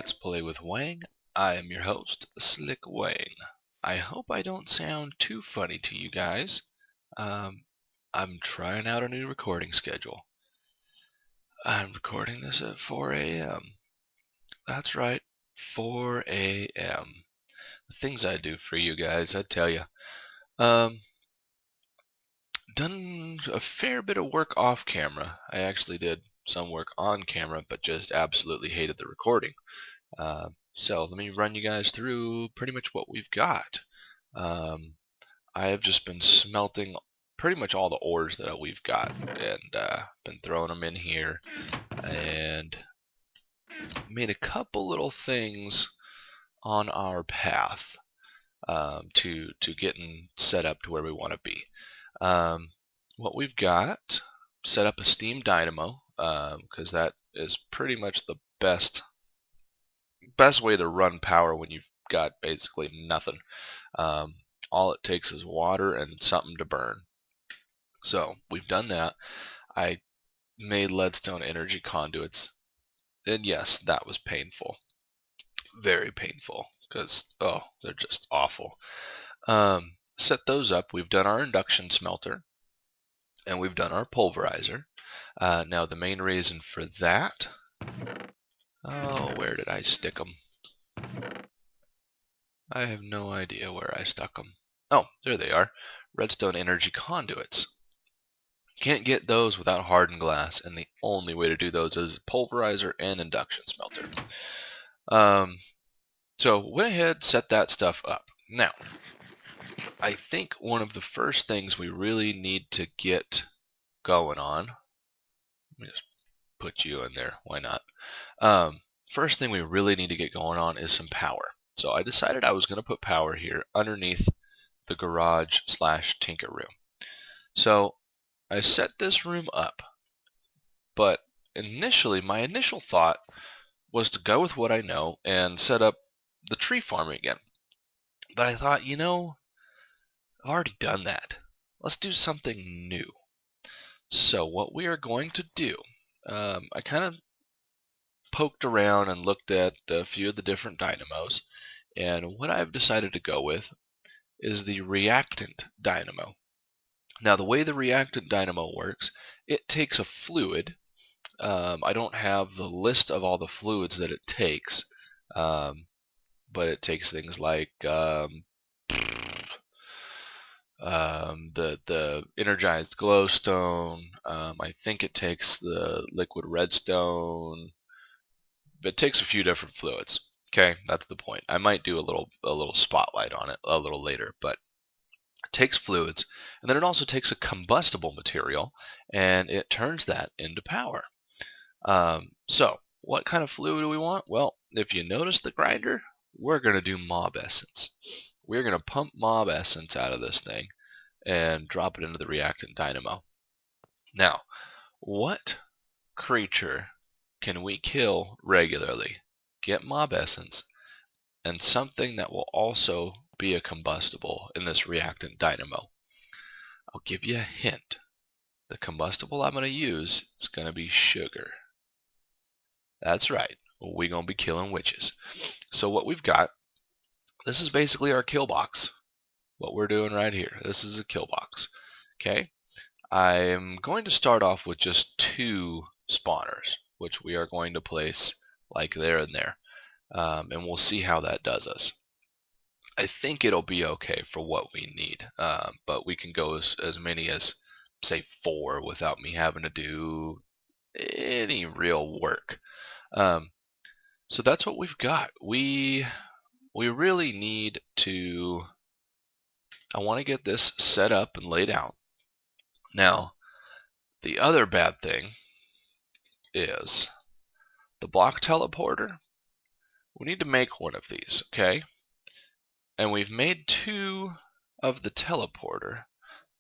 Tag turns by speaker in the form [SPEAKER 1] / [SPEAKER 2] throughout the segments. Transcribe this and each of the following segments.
[SPEAKER 1] Let's Play with Weng. I am your host, SlickWeng. I hope I don't sound too funny to you guys. I'm trying out a new recording schedule. I'm recording this at 4 a.m. That's right, 4 a.m. The things I do for you guys, I tell you. Done a fair bit of work off camera. I actually did some work on camera, but just absolutely hated the recording. So let me run you guys through pretty much what we've got. I have just been smelting pretty much all the ores that we've got and been throwing them in here and made a couple little things on our path to getting set up to where we want to be. What we've got, set up a steam dynamo because that is pretty much the best way to run power when you've got basically nothing. All it takes is water and something to burn. So we've done that. I made leadstone energy conduits, and yes, that was painful, very painful, because they're just awful. Set those up. We've done our induction smelter, and we've done our pulverizer. Now the main reason for that, where did I stick them? I have no idea where I stuck them. Oh, there they are. Redstone energy conduits. Can't get those without hardened glass, and the only way to do those is pulverizer and induction smelter. So went ahead, set that stuff up. Now, I think one of the first things we really need to get going on, let me just put you in there, why not? First thing we really need to get going on is some power. So I decided I was going to put power here underneath the garage / tinker room. So I set this room up, but initially my initial thought was to go with what I know and set up the tree farm again. But I thought, you know, I've already done that. Let's do something new. So what we are going to do, I kind of poked around and looked at a few of the different dynamos, and what I've decided to go with is the reactant dynamo. Now the way the reactant dynamo works, it takes a fluid. I don't have the list of all the fluids that it takes, but it takes things like the energized glowstone. I think it takes the liquid redstone. It takes a few different fluids. Okay, that's the point. I might do a little spotlight on it a little later, but it takes fluids, and then it also takes a combustible material, and it turns that into power. So what kind of fluid do we want? Well, if you notice the grinder, we're going to do mob essence. We're going to pump mob essence out of this thing and drop it into the reactant dynamo. Now, what creature can we kill regularly, get mob essence, and something that will also be a combustible in this reactant dynamo? I'll give you a hint. The combustible I'm going to use is going to be sugar. That's right, we're going to be killing witches. So what we've got, this is basically our kill box. What we're doing right here, this is a kill box. Okay, I'm going to start off with just 2 spawners, which we are going to place like there and there, and we'll see how that does us. I think it'll be okay for what we need, but we can go as many as, say, 4 without me having to do any real work. So that's what we've got. We really need to, I want to get this set up and laid out. Now, the other bad thing is the block teleporter. We need to make one of these, okay? And we've made 2 of the teleporter,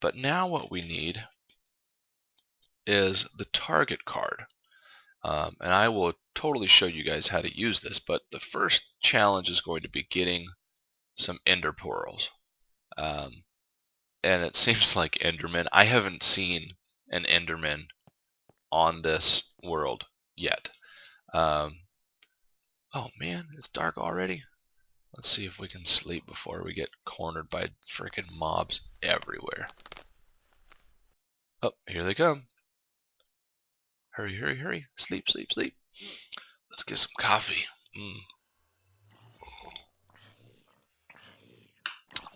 [SPEAKER 1] but now what we need is the target card. And I will totally show you guys how to use this, but the first challenge is going to be getting some ender pearls. And it seems like enderman. I haven't seen an enderman on this world yet. Oh man, it's dark already. Let's see if we can sleep before we get cornered by freaking mobs everywhere. Oh, here they come. Hurry, hurry, hurry. Sleep, sleep, sleep. Let's get some coffee.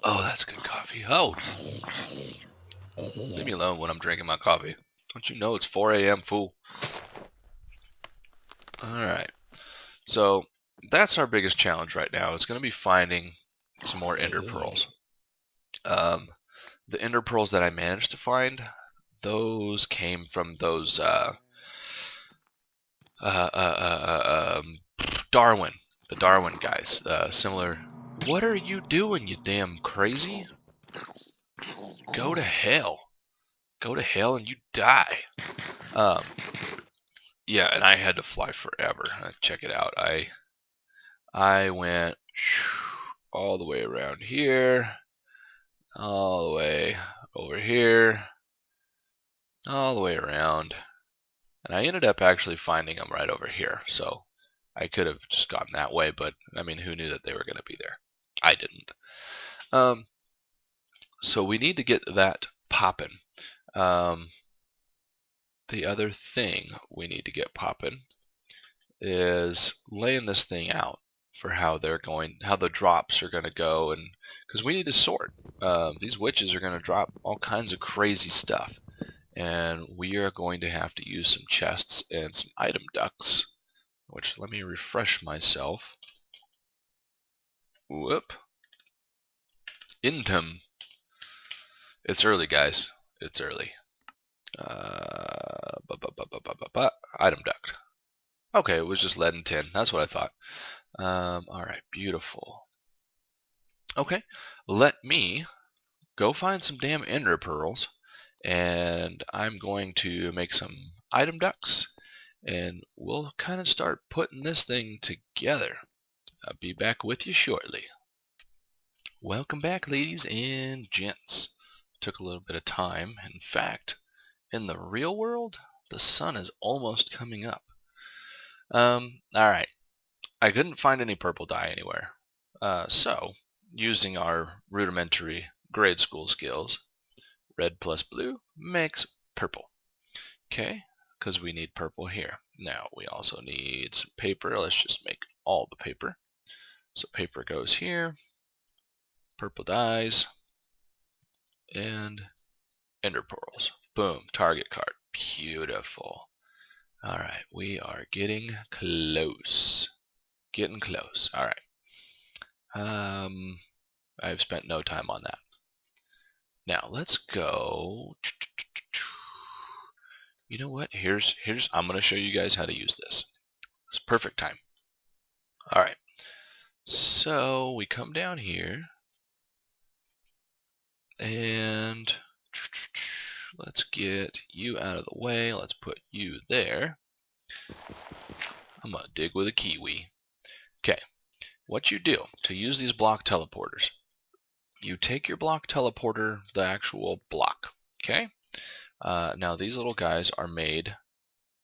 [SPEAKER 1] Oh, that's good coffee. Oh, leave me alone when I'm drinking my coffee. Don't you know it's 4 a.m., fool? Alright, so that's our biggest challenge right now. It's going to be finding some more ender pearls. The ender pearls that I managed to find, those came from those Darwin, the Darwin guys. Similar. What are you doing, you damn crazy? Go to hell. Go to hell and you die. Yeah, and I had to fly forever. Check it out. I went all the way around here, all the way over here, all the way around, and I ended up actually finding them right over here. So I could have just gotten that way, but I mean, who knew that they were going to be there? I didn't. So we need to get that popping. The other thing we need to get popping is laying this thing out for how the drops are going to go, and because we need to sort. These witches are going to drop all kinds of crazy stuff, and we are going to have to use some chests and some item ducts, which, let me refresh myself. Whoop. Intum. It's early, guys. It's early. Item duct. Okay, it was just lead and tin. That's what I thought. Alright, beautiful. Okay, let me go find some damn ender pearls, and I'm going to make some item ducts, and we'll kind of start putting this thing together. I'll be back with you shortly. Welcome back, ladies and gents. Took a little bit of time. In fact, in the real world, the sun is almost coming up. Alright. I couldn't find any purple dye anywhere. So, using our rudimentary grade school skills, red plus blue makes purple. Okay, because we need purple here. Now, we also need some paper. Let's just make all the paper. So paper goes here, purple dyes, and ender pearls. Boom, target card. Beautiful. Alright, we are getting close. Getting close. Alright. I've spent no time on that. Now let's go. You know what? Here's I'm gonna show you guys how to use this. It's perfect time. Alright. So we come down here and let's get you out of the way. Let's put you there. I'm gonna dig with a kiwi. Okay. What you do to use these block teleporters, you take your block teleporter, the actual block, okay? Now these little guys are made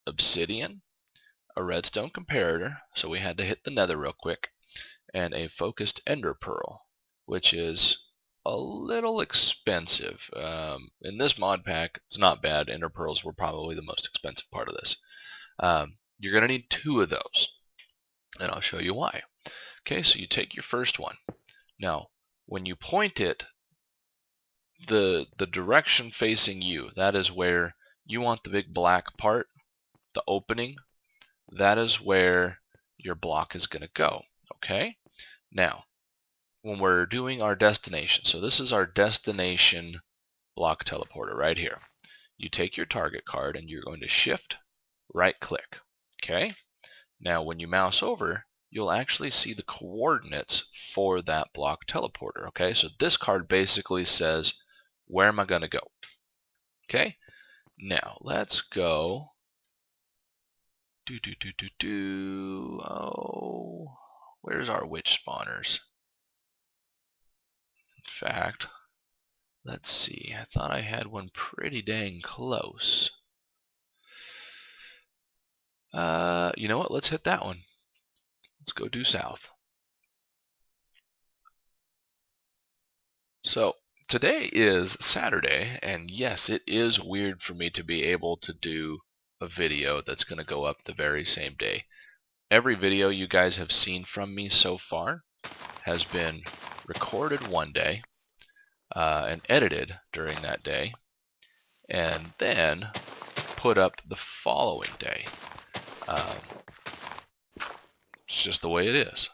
[SPEAKER 1] obsidian, a redstone comparator, so we had to hit the nether real quick, and a focused ender pearl, which is a little expensive. In this mod pack, it's not bad. Ender pearls were probably the most expensive part of this. You're going to need 2 of those, and I'll show you why. Okay, so you take your first one. Now, when you point it, the direction facing you, that is where you want the big black part, the opening, that is where your block is going to go. Okay? Now, when we're doing our destination, so this is our destination block teleporter right here. You take your target card and you're going to shift, right click. Okay? Now, when you mouse over, you'll actually see the coordinates for that block teleporter. Okay, so this card basically says, where am I going to go? Okay, now let's go. Oh, where's our witch spawners? In fact, let's see. I thought I had one pretty dang close. You know what? Let's hit that one. Let's go due south. So today is Saturday, and yes, it is weird for me to be able to do a video that's going to go up the very same day. Every video you guys have seen from me so far has been recorded one day and edited during that day, and then put up the following day. It's just the way it is.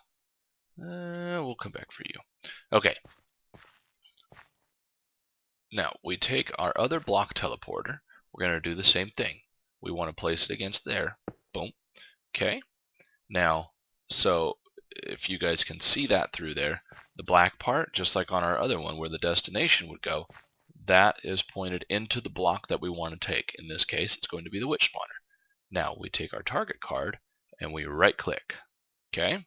[SPEAKER 1] We'll come back for you. Okay. Now, we take our other block teleporter. We're going to do the same thing. We want to place it against there. Boom. Okay. Now, so if you guys can see that through there, the black part, just like on our other one where the destination would go, that is pointed into the block that we want to take. In this case, it's going to be the witch spawner. Now, we take our target card and we right-click. Okay?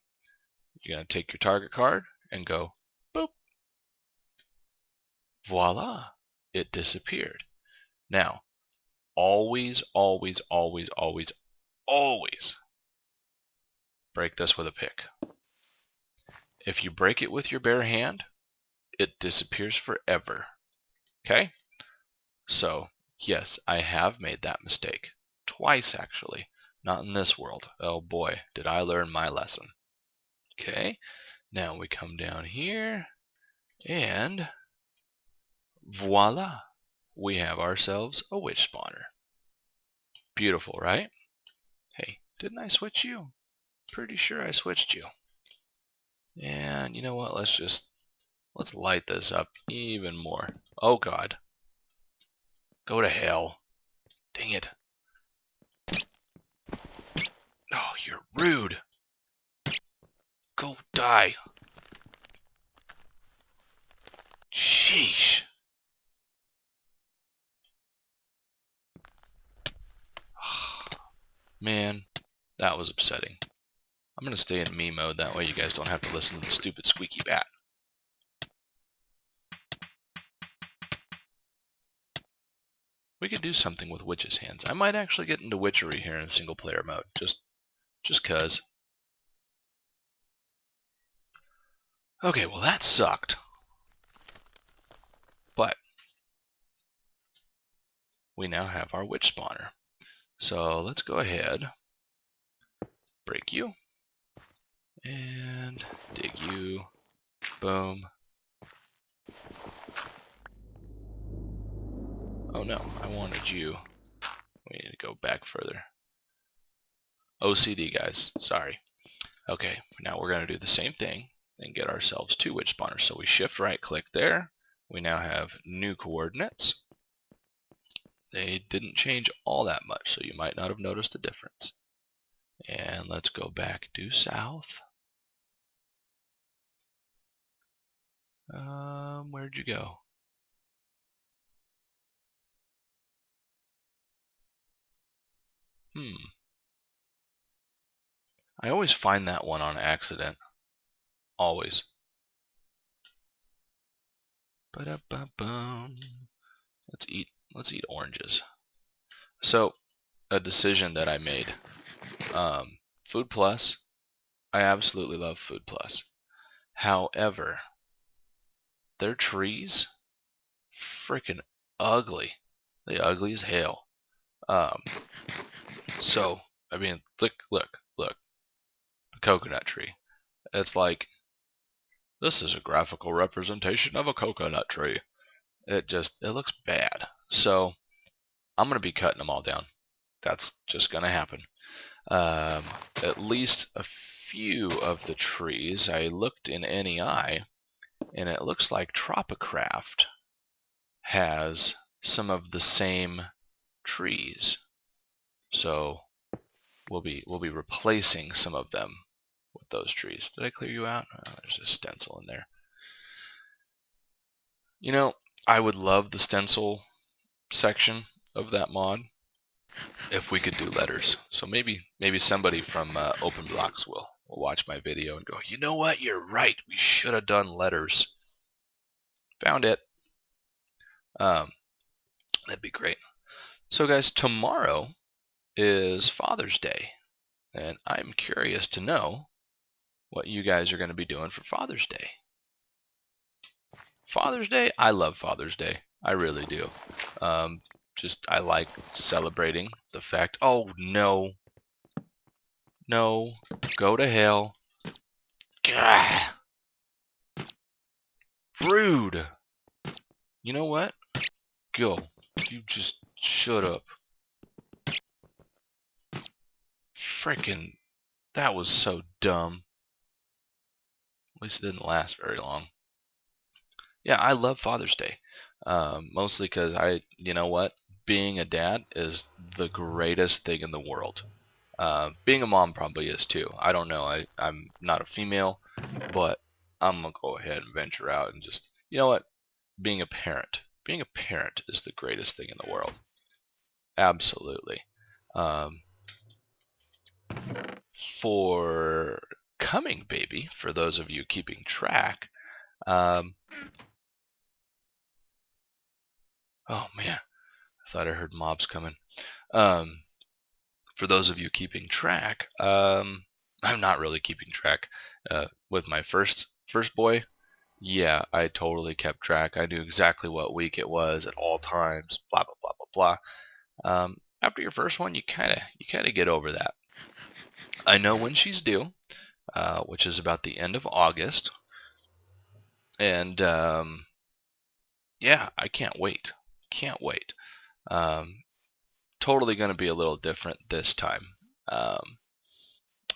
[SPEAKER 1] You're going to take your target card and go, boop. Voila, it disappeared. Now, always, always, always, always, always break this with a pick. If you break it with your bare hand, it disappears forever. Okay? So, yes, I have made that mistake. Twice, actually. Not in this world. Oh boy, did I learn my lesson. Okay, now we come down here, and voila, we have ourselves a witch spawner. Beautiful, right? Hey, didn't I switch you? Pretty sure I switched you. And you know what, let's light this up even more. Oh god. Go to hell. Dang it. Oh, you're rude. Go die. Sheesh. Man, that was upsetting. I'm going to stay in me mode, that way you guys don't have to listen to the stupid squeaky bat. We could do something with witch's hands. I might actually get into witchery here in single player mode, just cuz. Okay, well that sucked. But we now have our witch spawner. So let's go ahead, break you, and dig you. Boom. Oh no, I wanted you. We need to go back further. OCD, guys. Sorry. Okay, now we're going to do the same thing and get ourselves two witch spawners. So we shift right click there. We now have new coordinates. They didn't change all that much, so you might not have noticed a difference. And let's go back due south. Where'd you go? I always find that one on accident. Always. Ba-da-ba-bum. Let's eat oranges. So, a decision that I made. Food Plus. I absolutely love Food Plus. However, their trees, freaking ugly. They ugly as hell. So, I mean, look. The coconut tree. It's like, this is a graphical representation of a coconut tree. It looks bad. So, I'm going to be cutting them all down. That's just going to happen. At least a few of the trees, I looked in NEI, and it looks like Tropicraft has some of the same trees. So we'll be replacing some of them with those trees. Did I clear you out? Oh, there's a stencil in there. You know, I would love the stencil section of that mod if we could do letters. So maybe somebody from Open Blocks will watch my video and go, you know what, you're right, we should have done letters. Found it. That'd be great. So guys, tomorrow is Father's Day, and I'm curious to know what you guys are going to be doing for Father's Day. Father's Day, I love Father's Day. I really do. I like celebrating the fact, oh no, no, go to hell. Gah! Rude. You know what? Go. You just shut up. Frickin', that was so dumb. At least it didn't last very long. Yeah, I love Father's Day. Mostly because you know what? Being a dad is the greatest thing in the world. Being a mom probably is too. I don't know. I'm not a female, but I'm going to go ahead and venture out and just, you know what? Being a parent. Being a parent is the greatest thing in the world. Absolutely. For coming baby, for those of you keeping track, oh man, I thought I heard mobs coming. For those of you keeping track, I'm not really keeping track. With my first boy, yeah, I totally kept track. I knew exactly what week it was at all times. Blah blah blah blah blah. After your first one, you kind of get over that. I know when she's due, which is about the end of August, and yeah, I can't wait. Can't wait. Totally going to be a little different this time.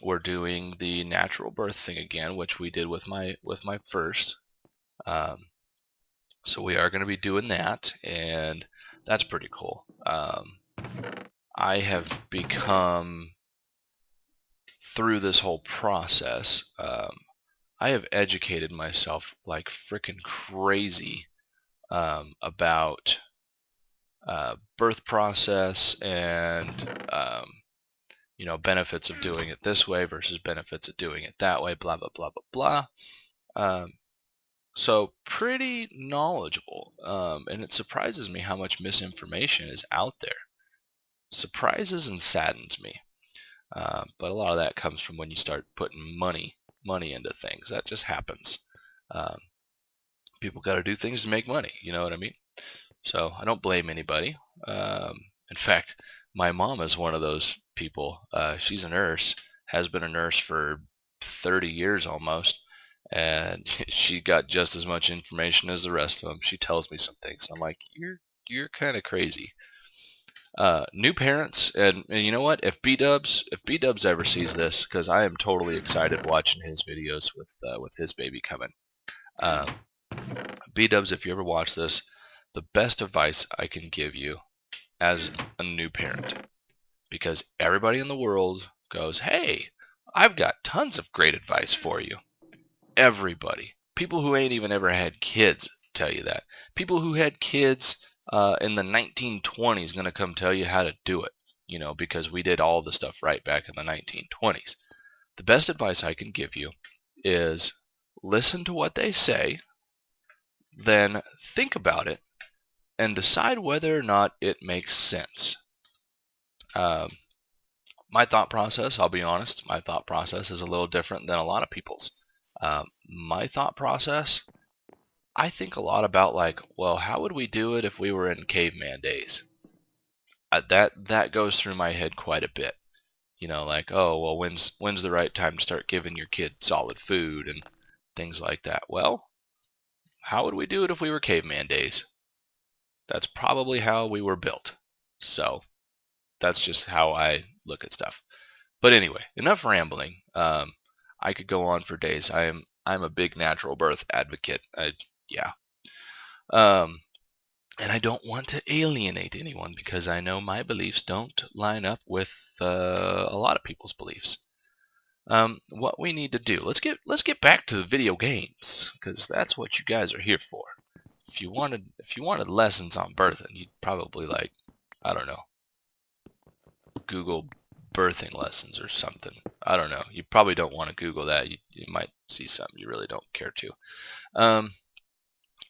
[SPEAKER 1] We're doing the natural birth thing again, which we did with my first. So we are going to be doing that, and that's pretty cool. I have become, through this whole process, I have educated myself like frickin' crazy about birth process and you know, benefits of doing it this way versus benefits of doing it that way, blah blah blah blah blah. So pretty knowledgeable, and it surprises me how much misinformation is out there. Surprises and saddens me. But a lot of that comes from when you start putting money into things. That just happens. People got to do things to make money. You know what I mean? So I don't blame anybody. In fact, my mom is one of those people. She's a nurse, has been a nurse for 30 years almost, and she got just as much information as the rest of them. She tells me some things. I'm like, you're kind of crazy. New parents, and you know what? If B-Dubs ever sees this, because I am totally excited watching his videos with his baby coming. B-Dubs, if you ever watch this, the best advice I can give you as a new parent, because everybody in the world goes, hey, I've got tons of great advice for you. Everybody. People who ain't even ever had kids tell you that. People who had kids in the 1920s going to come tell you how to do it, you know, because we did all the stuff right back in the 1920s. The best advice I can give you is listen to what they say, then think about it, and decide whether or not it makes sense. My thought process, I'll be honest, my thought process is a little different than a lot of people's. My thought process, I think a lot about like, well, how would we do it if we were in caveman days? That goes through my head quite a bit. You know, like, oh, well, when's the right time to start giving your kid solid food and things like that? Well, how would we do it if we were caveman days? That's probably how we were built. So that's just how I look at stuff. But anyway, enough rambling. I could go on for days. I'm a big natural birth advocate. Yeah. And I don't want to alienate anyone because I know my beliefs don't line up with a lot of people's beliefs. What we need to do, let's get back to the video games, because that's what you guys are here for. If you wanted lessons on birthing, you'd probably, like, I don't know, Google birthing lessons or something. I don't know. You probably don't want to Google that. You might see something you really don't care to.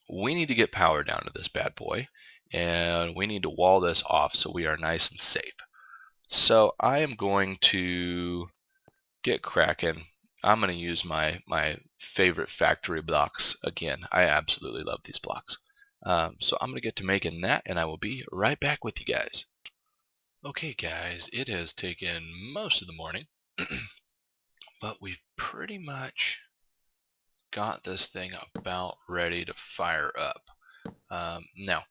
[SPEAKER 1] We need to get power down to this bad boy, and we need to wall this off so we are nice and safe. So I am going to get cracking. I'm going to use my favorite factory blocks again. I absolutely love these blocks. So I'm going to get to making that, and I will be right back with you guys. Okay guys, it has taken most of the morning, but we've pretty much got this thing about ready to fire up. Now,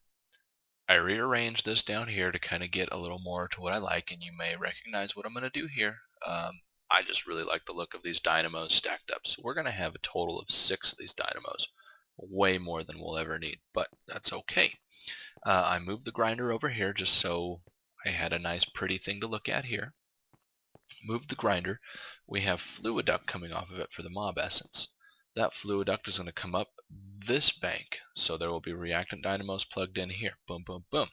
[SPEAKER 1] I rearranged this down here to kind of get a little more to what I like, and you may recognize what I'm going to do here. I just really like the look of these dynamos stacked up. So we're going to have a total of 6 of these dynamos, way more than we'll ever need, but that's okay. I moved the grinder over here just so I had a nice pretty thing to look at here. Moved the grinder. We have fluid duct coming off of it for the mob essence. That fluid duct is going to come up this bank, so there will be reactant dynamos plugged in here. Boom, boom, boom.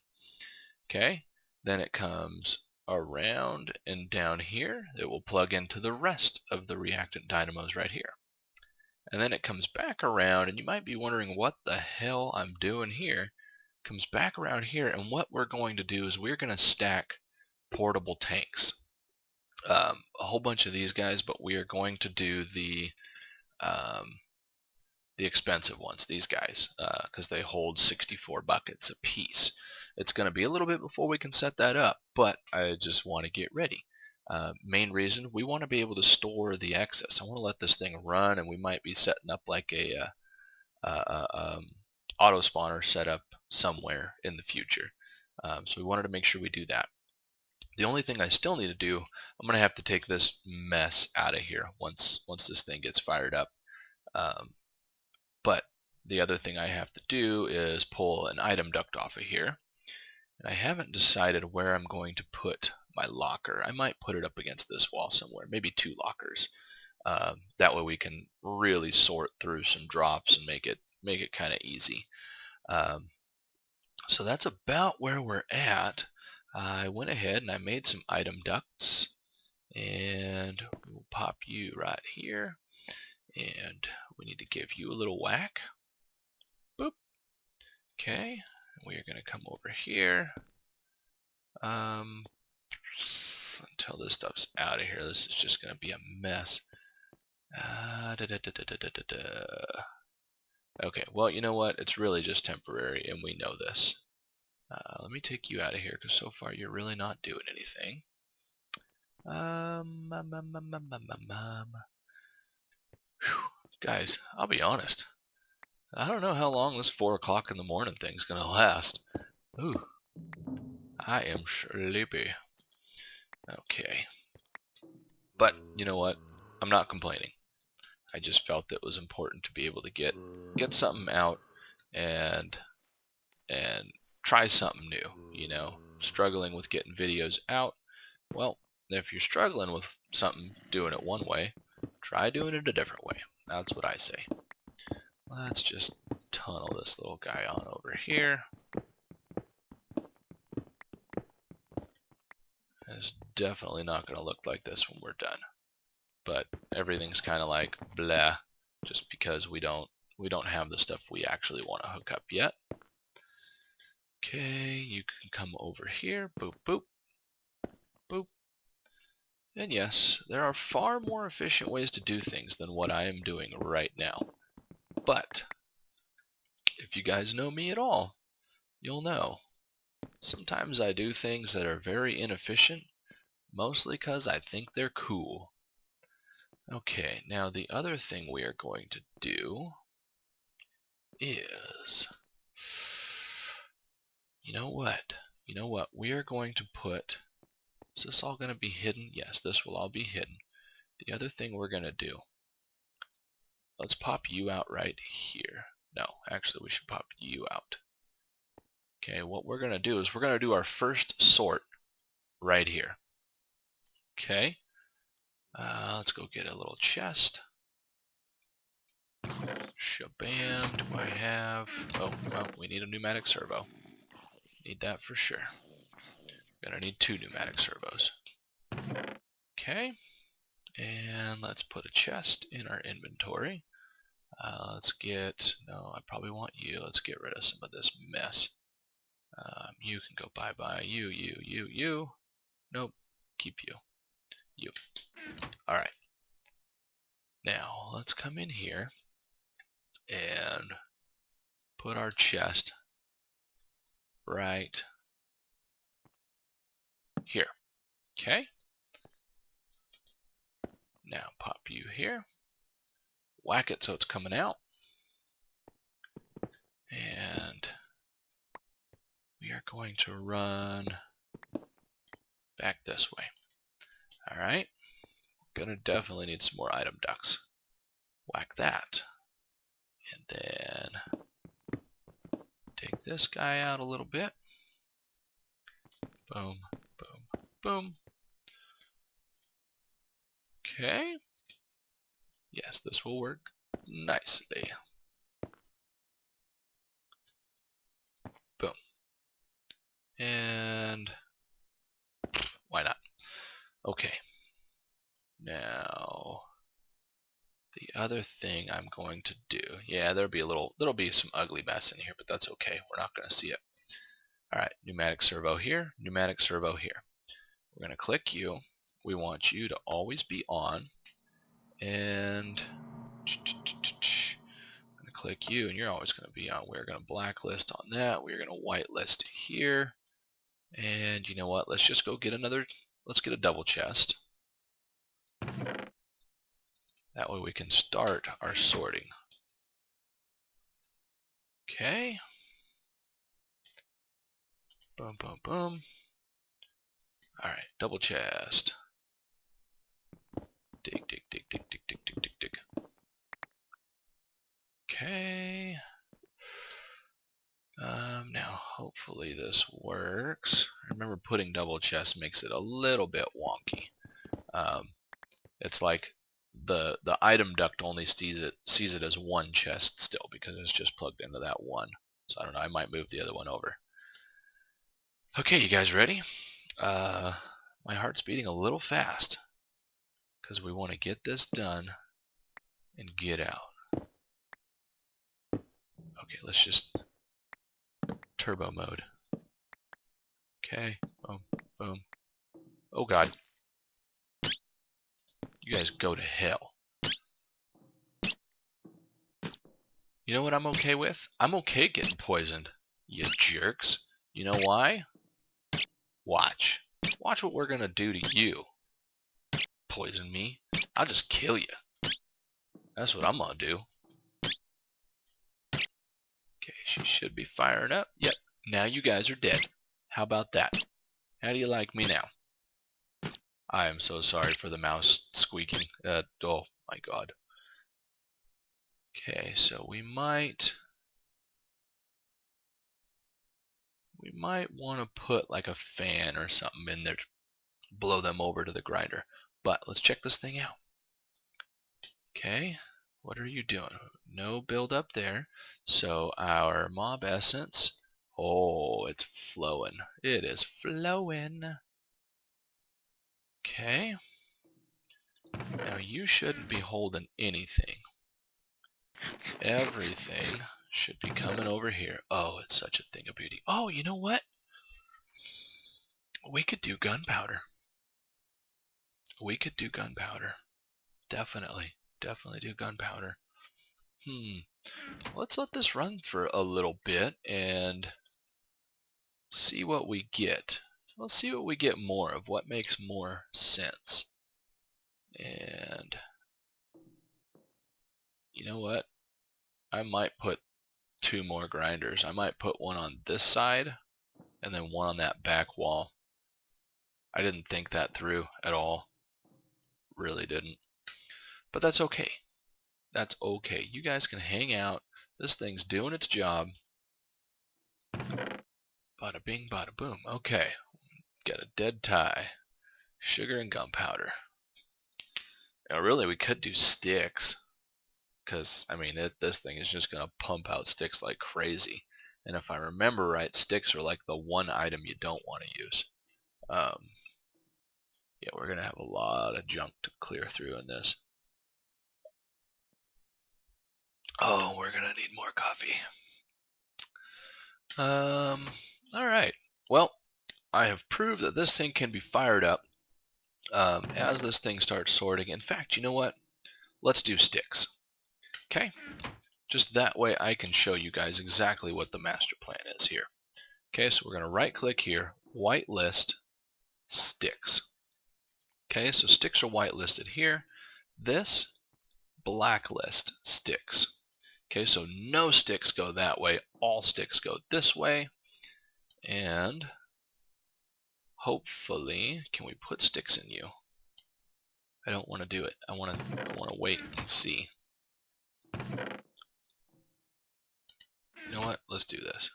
[SPEAKER 1] Okay, then it comes around and down here. It will plug into the rest of the reactant dynamos right here. And then it comes back around, and you might be wondering what the hell I'm doing here. Comes back around here, and what we're going to do is we're going to stack portable tanks. A whole bunch of these guys, but we are going to do the expensive ones, these guys, because they hold 64 buckets a piece. It's going to be a little bit before we can set that up, but I just want to get ready. Main reason, we want to be able to store the excess. I want to let this thing run, and we might be setting up like a auto spawner setup somewhere in the future. So we wanted to make sure we do that. The only thing I still need to do, I'm going to have to take this mess out of here once this thing gets fired up. But the other thing I have to do is pull an item duct off of here. And I haven't decided where I'm going to put my locker. I might put it up against this wall somewhere, maybe 2 lockers. That way we can really sort through some drops and make it kind of easy. So that's about where we're at. I went ahead and I made some item ducts, and we'll pop you right here, and we need to give you a little whack. Boop. Okay, we are going to come over here until this stuff's out of here. This is just going to be a mess. Okay, well, you know what? It's really just temporary, and we know this. Let me take you out of here, because so far you're really not doing anything. Guys, I'll be honest. I don't know how long this 4 o'clock in the morning thing's gonna last. Ooh, I am sleepy. Okay. But, you know what? I'm not complaining. I just felt it was important to be able to get something out and try something new, you know. Struggling with getting videos out. Well, if you're struggling with something, doing it one way, try doing it a different way. That's what I say. Let's just tunnel this little guy on over here. It's definitely not going to look like this when we're done. But everything's kind of like blah, just because we don't have the stuff we actually want to hook up yet. Okay, you can come over here. Boop, boop, boop. And yes, there are far more efficient ways to do things than what I am doing right now. But if you guys know me at all, you'll know sometimes I do things that are very inefficient, mostly because I think they're cool. Okay, now the other thing we are going to do is, you know what? We are going to put, is this all going to be hidden? Yes, this will all be hidden. The other thing we're going to do, let's pop you out right here. No, actually we should pop you out. Okay, what we're going to do is we're going to do our first sort right here. Okay, let's go get a little chest. Shabam, do I have, oh, well, we need a pneumatic servo. Need that for sure. Gonna need 2 pneumatic servos. Okay, and let's put a chest in our inventory. Let's get, no, I probably want you. Let's get rid of some of this mess. You can go bye-bye. You. Nope, keep you. You. Alright. Now let's come in here and put our chest right here. Okay. Now pop you here. Whack it so it's coming out. And we are going to run back this way. Alright. We're going to definitely need some more item ducts. Whack that. And then take this guy out a little bit. Boom, boom, boom. Okay. Yes, this will work nicely. Boom. And why not? Okay. Now the other thing I'm going to do, yeah, there'll be some ugly mess in here, but that's okay. We're not going to see it. Alright, pneumatic servo here, pneumatic servo here. We're going to click you. We want you to always be on. And I'm going to click you, and you're always going to be on. We're going to blacklist on that. We're going to whitelist here. And you know what? Let's just go get let's get a double chest. That way we can start our sorting. Okay. Boom, boom, boom. Alright, double chest. Dig, dig, dig, dig, dig, dig, dig, dig, dig. Okay. Now hopefully this works. I remember putting double chest makes it a little bit wonky. It's like the item duct only sees it as one chest still because it's just plugged into that one. So I don't know, I might move the other one over. Okay, you guys ready? My heart's beating a little fast because we want to get this done and get out. Okay, let's just turbo mode. Okay, boom, boom. Oh god. You guys go to hell. You know what I'm okay with? I'm okay getting poisoned, you jerks. You know why? Watch. Watch what we're gonna do to you. Poison me. I'll just kill you. That's what I'm gonna do. Okay, she should be firing up. Yep, now you guys are dead. How about that? How do you like me now? I am so sorry for the mouse squeaking. Oh my god. Okay, so we might want to put like a fan or something in there to blow them over to the grinder. But let's check this thing out. Okay, what are you doing? No build up there. So our mob essence, oh, it's flowing. It is flowing. Okay. Now you shouldn't be holding anything. Everything should be coming over here. Oh, it's such a thing of beauty. Oh, you know what? We could do gunpowder. We could do gunpowder. Definitely. Definitely do gunpowder. Let's let this run for a little bit and see what we get. Let's see what we get more of, what makes more sense. And you know what? I might put 2 more grinders. I might put one on this side and then one on that back wall. I didn't think that through at all. Really didn't. But that's okay. That's okay. You guys can hang out. This thing's doing its job. Bada bing, bada boom. Okay. Got a dead tie. Sugar and gunpowder. Now really we could do sticks. Because, I mean, this thing is just going to pump out sticks like crazy. And if I remember right, sticks are like the one item you don't want to use. Yeah, we're going to have a lot of junk to clear through in this. Oh, we're going to need more coffee. Alright. Well, I have proved that this thing can be fired up as this thing starts sorting. In fact, you know what? let's do sticks. Okay? Just that way I can show you guys exactly what the master plan is here. Okay, so we're going to right click here, whitelist sticks. Okay, so sticks are whitelisted here. This, blacklist sticks. Okay, so no sticks go that way, all sticks go this way. And hopefully, can we put sticks in you? I don't want to do it. I want to wait and see. You know what? Let's do this.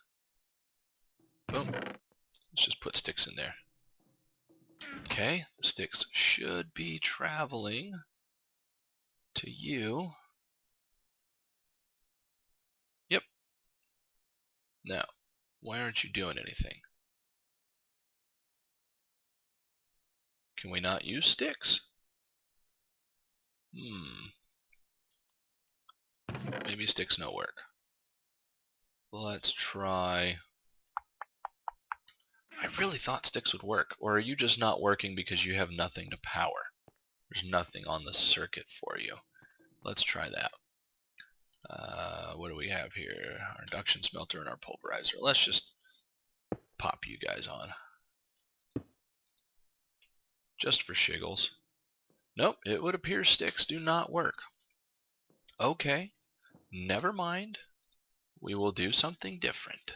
[SPEAKER 1] Boom. Let's just put sticks in there. Okay, the sticks should be traveling to you. Yep. Now, why aren't you doing anything? Can we not use sticks? Maybe sticks no work. Let's try... I really thought sticks would work. Or are you just not working because you have nothing to power? There's nothing on the circuit for you. Let's try that. What do we have here? Our induction smelter and our pulverizer. Let's just pop you guys on. Just for shiggles. Nope, it would appear sticks do not work. Okay, never mind. We will do something different.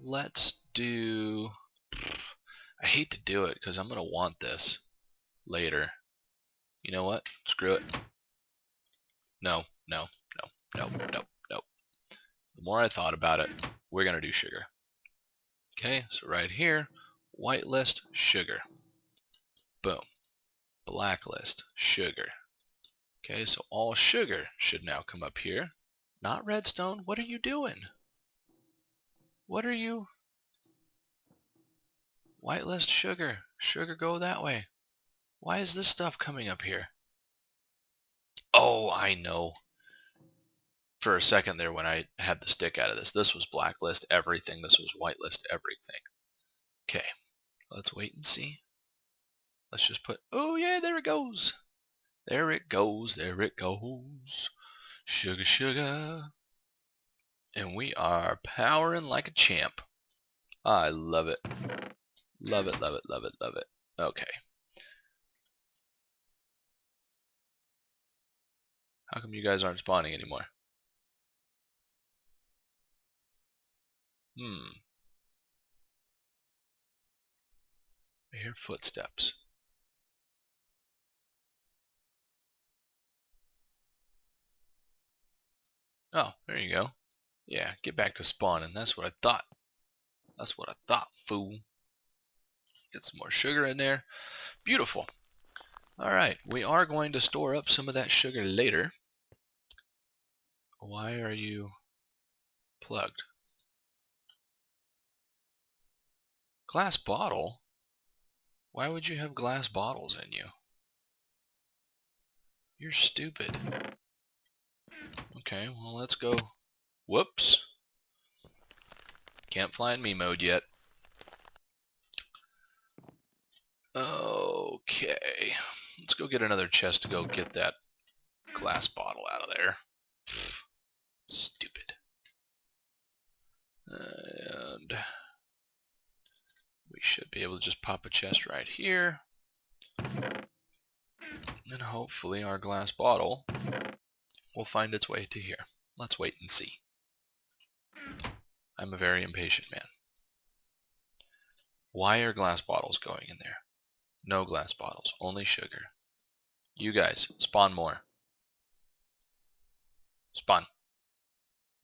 [SPEAKER 1] Let's do... I hate to do it because I'm going to want this later. You know what? Screw it. No. The more I thought about it, we're going to do sugar. Okay, so right here, whitelist, sugar. Boom. Blacklist, sugar. Okay, so all sugar should now come up here. Not redstone. What are you doing? What are you... Whitelist, sugar. Sugar, go that way. Why is this stuff coming up here? Oh, I know. For a second there when I had the stick out of this was blacklist everything. This was whitelist everything. Okay, let's wait and see. Let's just put... Oh, yeah, there it goes. There it goes. There it goes. Sugar, sugar. And we are powering like a champ. I love it. Love it, love it, love it, love it. Okay. How come you guys aren't spawning anymore? I hear footsteps. Oh, there you go. Yeah, get back to spawning. That's what I thought. That's what I thought, fool. Get some more sugar in there. Beautiful. Alright, we are going to store up some of that sugar later. Why are you plugged? Glass bottle? Why would you have glass bottles in you? You're stupid. Okay, well let's go. Whoops. Can't fly in me mode yet. Okay. Let's go get another chest to go get that glass bottle out of there. Stupid. And we should be able to just pop a chest right here. And hopefully our glass bottle will find its way to here. Let's wait and see. I'm a very impatient man. Why are glass bottles going in there? No glass bottles, only sugar. You guys, spawn more. Spawn.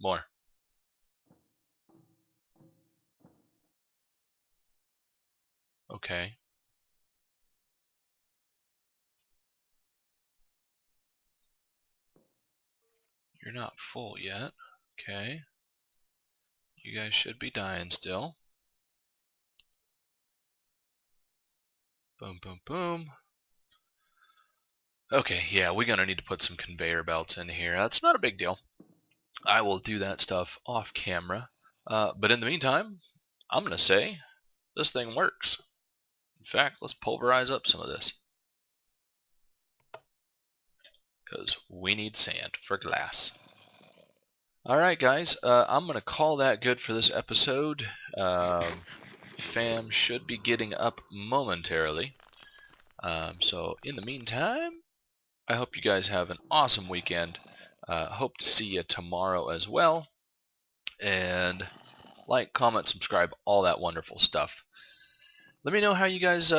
[SPEAKER 1] More. Okay. You're not full yet. Okay. You guys should be dying still. Boom, boom, boom. Okay, yeah, we're gonna need to put some conveyor belts in here. That's not a big deal. I will do that stuff off camera. But in the meantime, I'm gonna say this thing works. In fact, let's pulverize up some of this. because we need sand for glass. Alright guys, I'm going to call that good for this episode. Fam should be getting up momentarily. So in the meantime, I hope you guys have an awesome weekend. Hope to see you tomorrow as well. And like, comment, subscribe, all that wonderful stuff. Let me know how you guys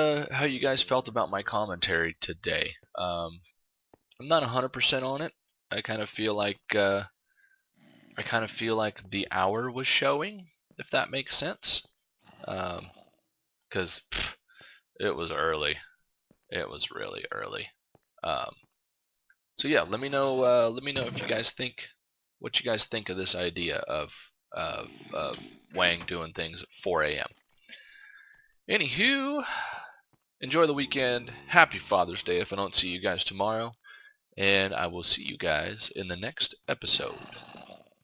[SPEAKER 1] felt about my commentary today. I'm not 100% on it. I kind of feel like the hour was showing, if that makes sense. Because it was early. It was really early. So yeah, let me know if you guys think what you guys think of this idea of Wang doing things at 4 a.m. Anywho, enjoy the weekend. Happy Father's Day if I don't see you guys tomorrow. And I will see you guys in the next episode.